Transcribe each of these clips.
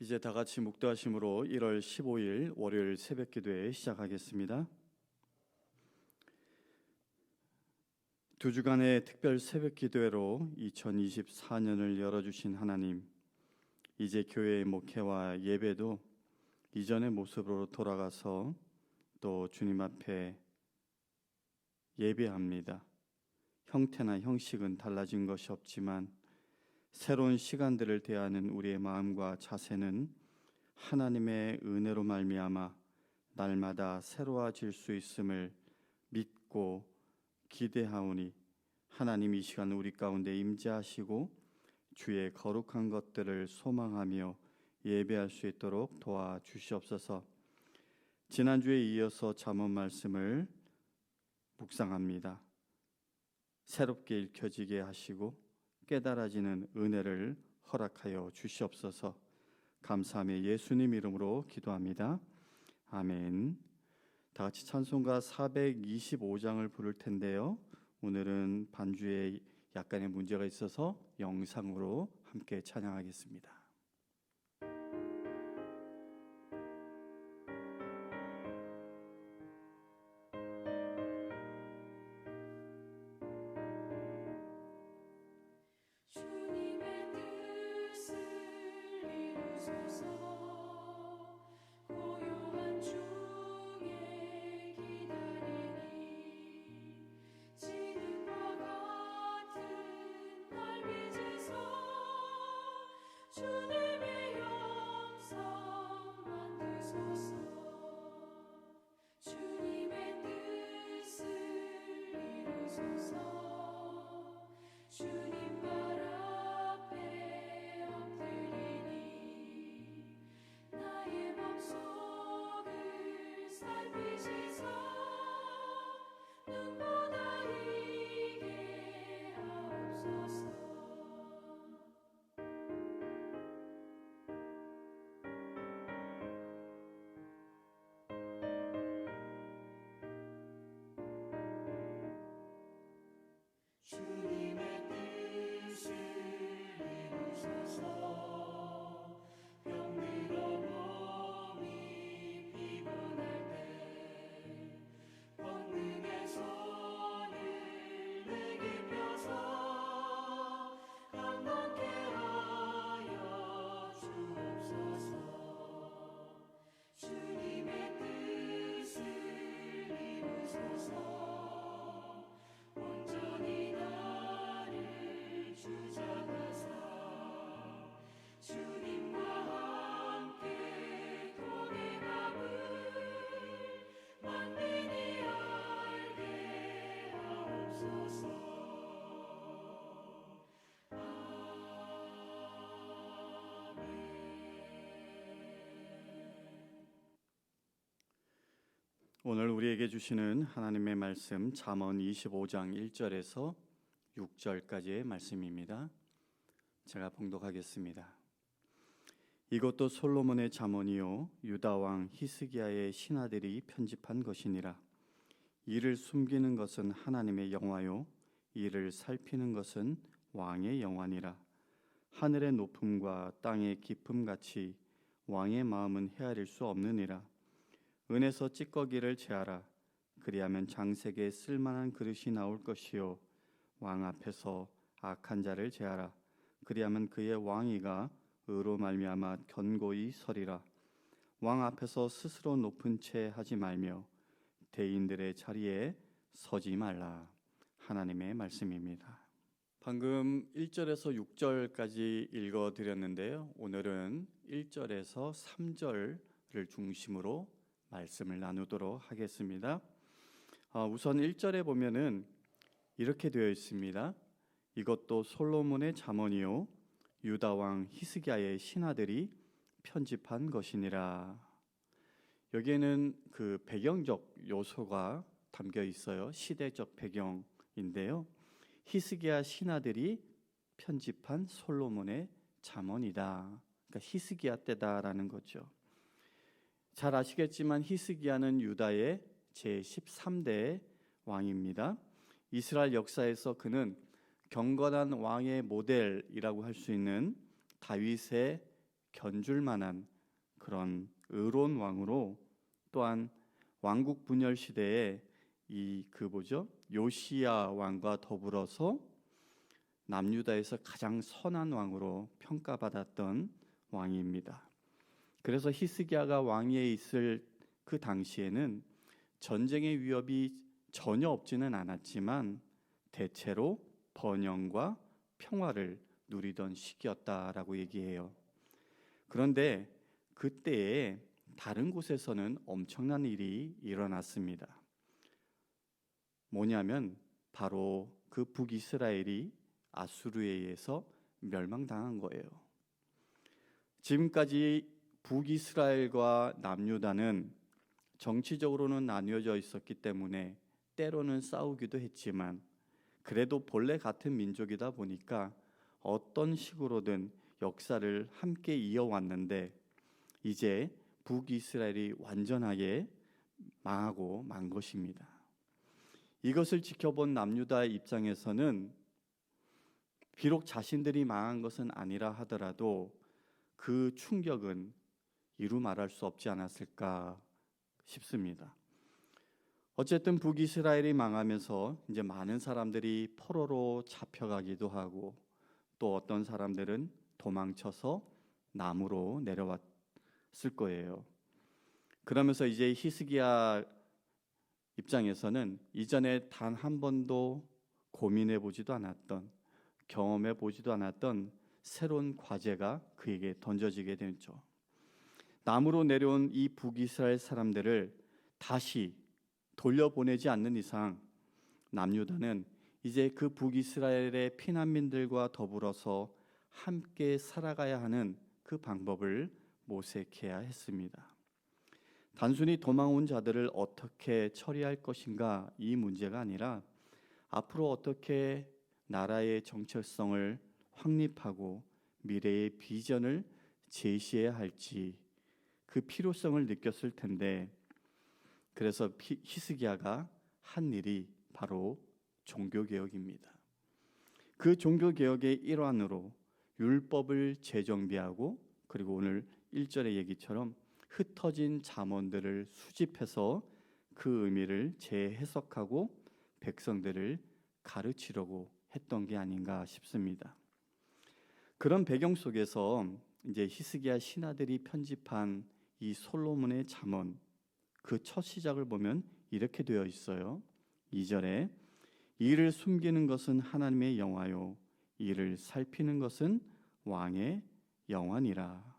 이제 다 같이 묵도하심으로 1월 15일 월요일 새벽 기도회 시작하겠습니다. 두 주간의 특별 새벽 기도회로 2024년을 열어주신 하나님, 이제 교회의 목회와 예배도 이전의 모습으로 돌아가서 또 주님 앞에 예배합니다. 형태나 형식은 달라진 것이 없지만 새로운 시간들을 대하는 우리의 마음과 자세는 하나님의 은혜로 말미암아 날마다 새로워질 수 있음을 믿고 기대하오니 하나님 이 시간 우리 가운데 임재하시고 주의 거룩한 것들을 소망하며 예배할 수 있도록 도와주시옵소서. 지난주에 이어서 잠언 말씀을 묵상합니다. 새롭게 읽혀지게 하시고 깨달아지는 은혜를 허락하여 주시옵소서. 감사하며 예수님 이름으로 기도합니다. 아멘. 다 같이 찬송가 425장을 부를 텐데요. 오늘은 반주에 약간의 문제가 있어서 영상으로 함께 찬양하겠습니다. 주님의 뜻을 이루소서. 병들어 몸이 피곤할 때 권능의 손을 내게 펴서 강건케 하여 주옵소서. 주님의 뜻을 이루소서. 온전히 나를 주장하사 주님과 함께 동행함을 만민이 알게 하옵소서. 오늘 우리에게 주시는 하나님의 말씀 잠언 25장 1절에서 6절까지의 말씀입니다. 제가 봉독하겠습니다. 이것도 솔로몬의 잠언이요 유다 왕 히스기야의 신하들이 편집한 것이니라. 이를 숨기는 것은 하나님의 영화요 이를 살피는 것은 왕의 영화니라. 하늘의 높음과 땅의 깊음 같이 왕의 마음은 헤아릴 수 없느니라. 은에서 찌꺼기를 제하라. 그리하면 장색에 쓸만한 그릇이 나올 것이요 왕 앞에서 악한 자를 제하라. 그리하면 그의 왕위가 의로 말미암아 견고히 서리라. 왕 앞에서 스스로 높은 채 하지 말며 대인들의 자리에 서지 말라. 하나님의 말씀입니다. 방금 1절에서 6절까지 읽어드렸는데요. 오늘은 1절에서 3절을 중심으로 말씀을 나누도록 하겠습니다. 우선 1절에 보면은 이렇게 되어 있습니다. 이것도 솔로몬의 잠언이요 유다 왕 히스기야의 신하들이 편집한 것이니라. 여기에는 그 배경적 요소가 담겨 있어요. 시대적 배경인데요. 히스기야 신하들이 편집한 솔로몬의 잠언이다. 그러니까 히스기야 때다라는 거죠. 잘 아시겠지만 히스기야는 유다의 제13대 왕입니다. 이스라엘 역사에서 그는 경건한 왕의 모델이라고 할 수 있는 다윗의 견줄 만한 그런 의로운 왕으로, 또한 왕국 분열 시대에 요시야 왕과 더불어서 남유다에서 가장 선한 왕으로 평가받았던 왕입니다. 그래서 히스기야가 왕위에 있을 그 당시에는 전쟁의 위협이 전혀 없지는 않았지만 대체로 번영과 평화를 누리던 시기였다라고 얘기해요. 그런데 그때에 다른 곳에서는 엄청난 일이 일어났습니다. 뭐냐면 바로 그 북이스라엘이 아수르에 의해서 멸망당한 거예요. 지금까지 북이스라엘과 남유다는 정치적으로는 나뉘어져 있었기 때문에 때로는 싸우기도 했지만, 그래도 본래 같은 민족이다 보니까 어떤 식으로든 역사를 함께 이어왔는데, 이제 북이스라엘이 완전하게 망하고 만 것입니다. 이것을 지켜본 남유다 입장에서는 비록 자신들이 망한 것은 아니라 하더라도 그 충격은 이루 말할 수 없지 않았을까 싶습니다. 어쨌든 북이스라엘이 망하면서 이제 많은 사람들이 포로로 잡혀가기도 하고, 또 어떤 사람들은 도망쳐서 남으로 내려왔을 거예요. 그러면서 이제 히스기야 입장에서는 이전에 단 한 번도 고민해 보지도 않았던, 경험해 보지도 않았던 새로운 과제가 그에게 던져지게 됐죠. 남으로 내려온 이 북이스라엘 사람들을 다시 돌려보내지 않는 이상 남유다는 이제 그 북이스라엘의 피난민들과 더불어서 함께 살아가야 하는 그 방법을 모색해야 했습니다. 단순히 도망온 자들을 어떻게 처리할 것인가, 이 문제가 아니라 앞으로 어떻게 나라의 정체성을 확립하고 미래의 비전을 제시해야 할지, 그 필요성을 느꼈을 텐데, 그래서 히스기야가 한 일이 바로 종교개혁입니다. 그 종교개혁의 일환으로 율법을 재정비하고, 그리고 오늘 1절의 얘기처럼 흩어진 잠언들을 수집해서 그 의미를 재해석하고 백성들을 가르치려고 했던 게 아닌가 싶습니다. 그런 배경 속에서 이제 히스기야 신하들이 편집한 이 솔로몬의 잠언, 그 첫 시작을 보면 이렇게 되어 있어요. 2절에 이를 숨기는 것은 하나님의 영화요, 이를 살피는 것은 왕의 영화니라.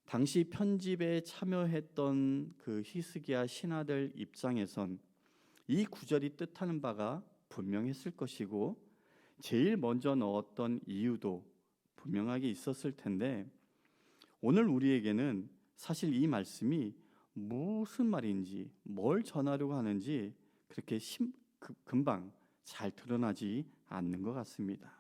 당시 편집에 참여했던 그 히스기야 신하들 입장에선 이 구절이 뜻하는 바가 분명했을 것이고, 제일 먼저 넣었던 이유도 분명하게 있었을 텐데, 오늘 우리에게는 사실 이 말씀이 무슨 말인지, 뭘 전하려고 하는지 그렇게 금방 잘 드러나지 않는 것 같습니다.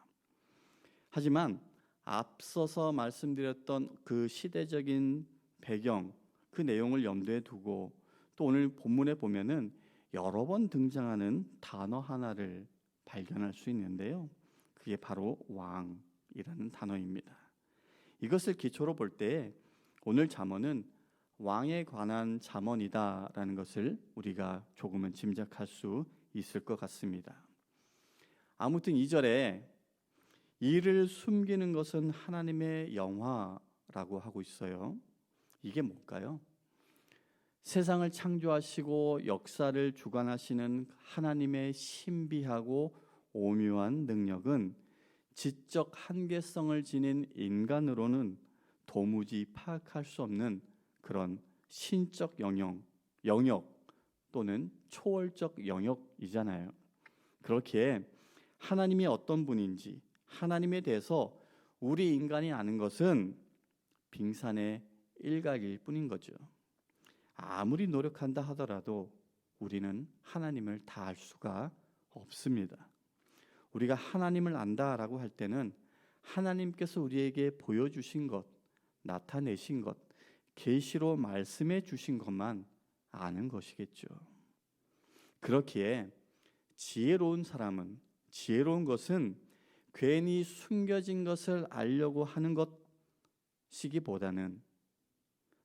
하지만 앞서서 말씀드렸던 그 시대적인 배경, 그 내용을 염두에 두고 또 오늘 본문에 보면은 여러 번 등장하는 단어 하나를 발견할 수 있는데요. 그게 바로 왕이라는 단어입니다. 이것을 기초로 볼 때 오늘 잠언은 왕에 관한 잠언이다라는 것을 우리가 조금은 짐작할 수 있을 것 같습니다. 아무튼 2절에 이를 숨기는 것은 하나님의 영화라고 하고 있어요. 이게 뭘까요? 세상을 창조하시고 역사를 주관하시는 하나님의 신비하고 오묘한 능력은 지적 한계성을 지닌 인간으로는 도무지 파악할 수 없는 그런 신적 영역 또는 초월적 영역이잖아요. 그렇기에 하나님이 어떤 분인지, 하나님에 대해서 우리 인간이 아는 것은 빙산의 일각일 뿐인 거죠. 아무리 노력한다 하더라도 우리는 하나님을 다 알 수가 없습니다. 우리가 하나님을 안다라고 할 때는 하나님께서 우리에게 보여주신 것, 나타내신 것, 계시로 말씀해 주신 것만 아는 것이겠죠. 그렇기에 지혜로운 것은 괜히 숨겨진 것을 알려고 하는 것 시기보다는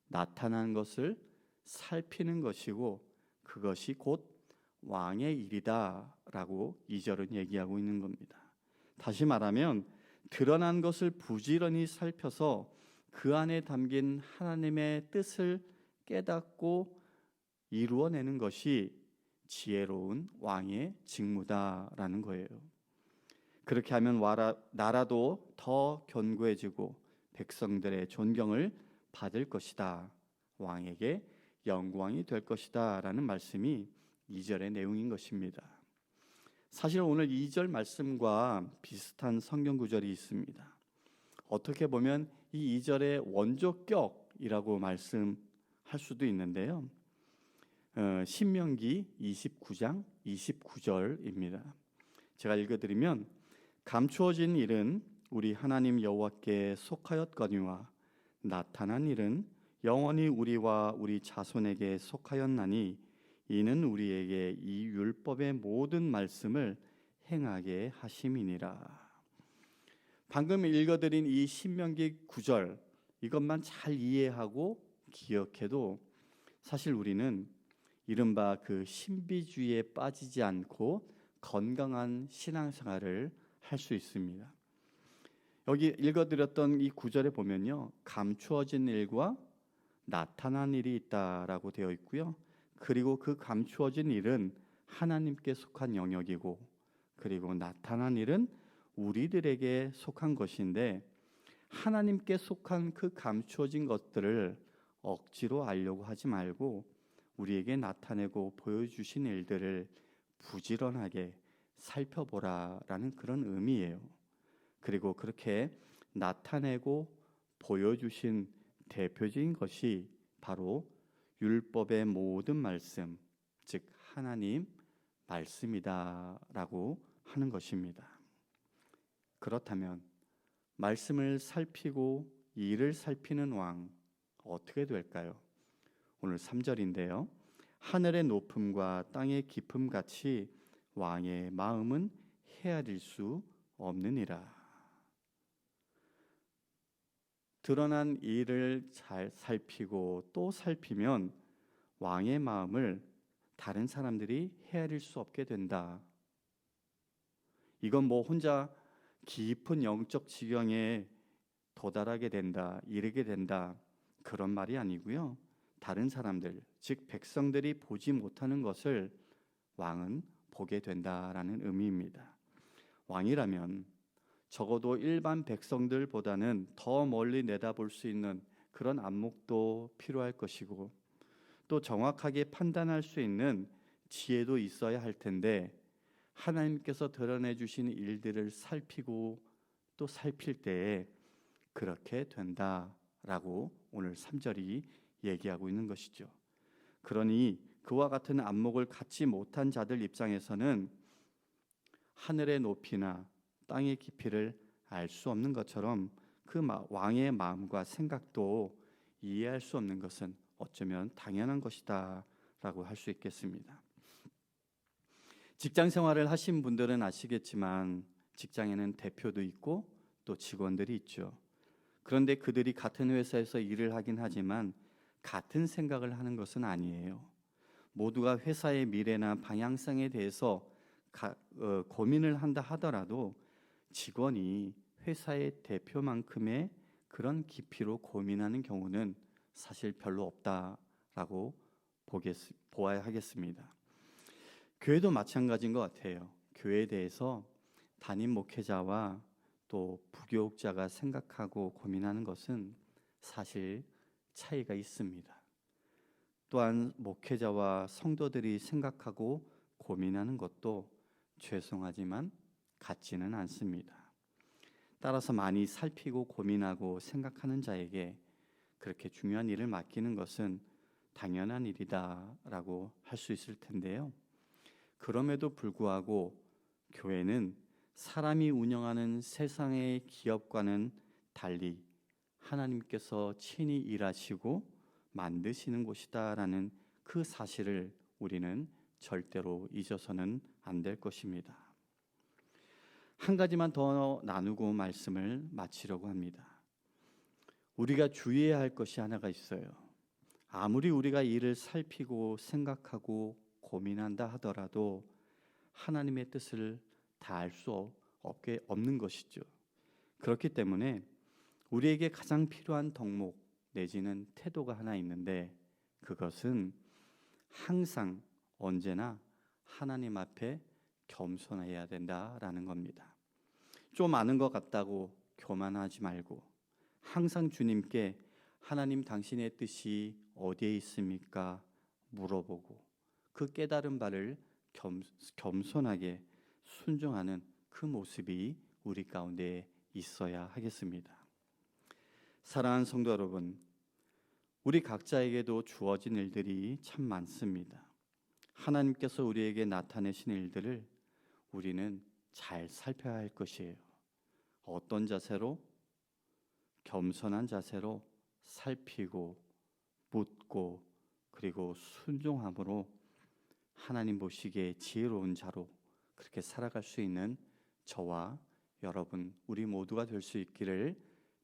나타난 것을 살피는 것이고 그것이 곧 왕의 일이다라고 2절은 얘기하고 있는 겁니다. 다시 말하면 드러난 것을 부지런히 살펴서 그 안에 담긴 하나님의 뜻을 깨닫고 이루어내는 것이 지혜로운 왕의 직무다라는 거예요. 그렇게 하면 나라도 더 견고해지고 백성들의 존경을 받을 것이다. 왕에게 영광이 될 것이다 라는 말씀이 2절의 내용인 것입니다. 사실 오늘 2절 말씀과 비슷한 성경 구절이 있습니다. 어떻게 보면 이 2절의 원조격이라고 말씀할 수도 있는데요. 신명기 29장 29절입니다. 제가 읽어드리면 감추어진 일은 우리 하나님 여호와께 속하였거니와 나타난 일은 영원히 우리와 우리 자손에게 속하였나니 이는 우리에게 이 율법의 모든 말씀을 행하게 하심이니라. 방금 읽어드린 이 신명기 9절 이것만 잘 이해하고 기억해도 사실 우리는 이른바 그 신비주의에 빠지지 않고 건강한 신앙생활을 할 수 있습니다. 여기 읽어드렸던 이 9절에 보면요, 감추어진 일과 나타난 일이 있다라고 되어 있고요. 그리고 그 감추어진 일은 하나님께 속한 영역이고, 그리고 나타난 일은 우리들에게 속한 것인데, 하나님께 속한 그 감추어진 것들을 억지로 알려고 하지 말고 우리에게 나타내고 보여주신 일들을 부지런하게 살펴보라라는 그런 의미예요. 그리고 그렇게 나타내고 보여주신 대표적인 것이 바로 율법의 모든 말씀, 즉 하나님 말씀이다라고 하는 것입니다. 그렇다면 말씀을 살피고 이를 살피는 왕 어떻게 될까요? 오늘 3절인데요. 하늘의 높음과 땅의 깊음 같이 왕의 마음은 헤아릴 수 없느니라. 드러난 일을 잘 살피고 또 살피면 왕의 마음을 다른 사람들이 헤아릴 수 없게 된다. 이건 뭐 혼자 깊은 영적 지경에 도달하게 된다, 이르게 된다 그런 말이 아니고요. 다른 사람들, 즉 백성들이 보지 못하는 것을 왕은 보게 된다라는 의미입니다. 왕이라면 적어도 일반 백성들보다는 더 멀리 내다볼 수 있는 그런 안목도 필요할 것이고 또 정확하게 판단할 수 있는 지혜도 있어야 할 텐데 하나님께서 드러내 주신 일들을 살피고 또 살필 때에 그렇게 된다라고 오늘 3절이 얘기하고 있는 것이죠. 그러니 그와 같은 안목을 갖지 못한 자들 입장에서는 하늘의 높이나 땅의 깊이를 알 수 없는 것처럼 그 왕의 마음과 생각도 이해할 수 없는 것은 어쩌면 당연한 것이다 라고 할 수 있겠습니다. 직장 생활을 하신 분들은 아시겠지만 직장에는 대표도 있고 또 직원들이 있죠. 그런데 그들이 같은 회사에서 일을 하긴 하지만 같은 생각을 하는 것은 아니에요. 모두가 회사의 미래나 방향성에 대해서 고민을 한다 하더라도 직원이 회사의 대표만큼의 그런 깊이로 고민하는 경우는 사실 별로 없다라고 보아야 하겠습니다. 교회도 마찬가지인 것 같아요. 교회에 대해서 담임 목회자와 또 부교육자가 생각하고 고민하는 것은 사실 차이가 있습니다. 또한 목회자와 성도들이 생각하고 고민하는 것도 죄송하지만 같지는 않습니다. 따라서 많이 살피고 고민하고 생각하는 자에게 그렇게 중요한 일을 맡기는 것은 당연한 일이다라고 할 수 있을 텐데요. 그럼에도 불구하고 교회는 사람이 운영하는 세상의 기업과는 달리 하나님께서 친히 일하시고 만드시는 곳이다라는 그 사실을 우리는 절대로 잊어서는 안 될 것입니다. 한 가지만 더 나누고 말씀을 마치려고 합니다. 우리가 주의해야 할 것이 하나가 있어요. 아무리 우리가 이를 살피고 생각하고 고민한다 하더라도 하나님의 뜻을 다 알 수 없는 것이죠. 그렇기 때문에 우리에게 가장 필요한 덕목 내지는 태도가 하나 있는데, 그것은 항상 언제나 하나님 앞에 겸손해야 된다라는 겁니다. 좀 아는 것 같다고 교만하지 말고 항상 주님께 하나님 당신의 뜻이 어디에 있습니까? 물어보고 그 깨달은 바를 겸손하게 순종하는 그 모습이 우리 가운데 있어야 하겠습니다. 사랑하는 성도 여러분, 우리 각자에게도 주어진 일들이 참 많습니다. 하나님께서 우리에게 나타내신 일들을 우리는 잘 살펴야 할 것이에요. 어떤 자세로? 겸손한 자세로 살피고 묻고 그리고 순종함으로 하나님 보시기에 지혜로운 자로 그렇게 살아갈 수 있는 저와 여러분, 우리 모두가 될 수 있기를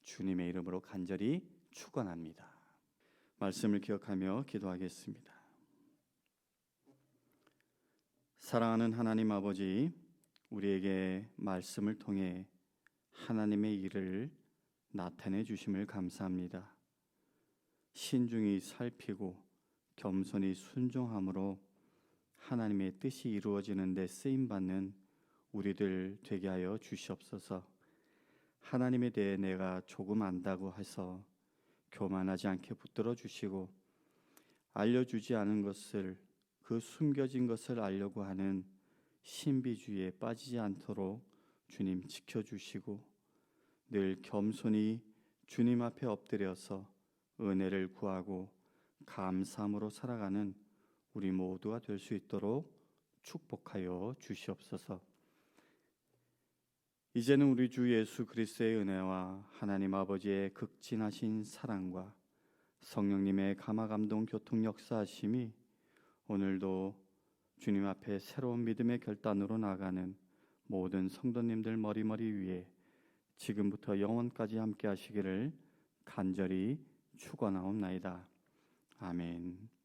주님의 이름으로 간절히 축원합니다. 말씀을 기억하며 기도하겠습니다. 사랑하는 하나님 아버지, 우리에게 말씀을 통해 하나님의 일을 나타내 주심을 감사합니다. 신중히 살피고 겸손히 순종함으로 하나님의 뜻이 이루어지는 데 쓰임받는 우리들 되게 하여 주시옵소서. 하나님에 대해 내가 조금 안다고 해서 교만하지 않게 붙들어 주시고, 알려주지 않은 것을, 그 숨겨진 것을 알려고 하는 신비주의에 빠지지 않도록 주님 지켜주시고, 늘 겸손히 주님 앞에 엎드려서 은혜를 구하고 감사함으로 살아가는 우리 모두가 될 수 있도록 축복하여 주시옵소서. 이제는 우리 주 예수 그리스도의 은혜와 하나님 아버지의 극진하신 사랑과 성령님의 감화감동 교통 역사하심이 오늘도 주님 앞에 새로운 믿음의 결단으로 나가는 모든 성도님들 머리머리 위에 지금부터 영원까지 함께 하시기를 간절히 축원하옵나이다. 아멘.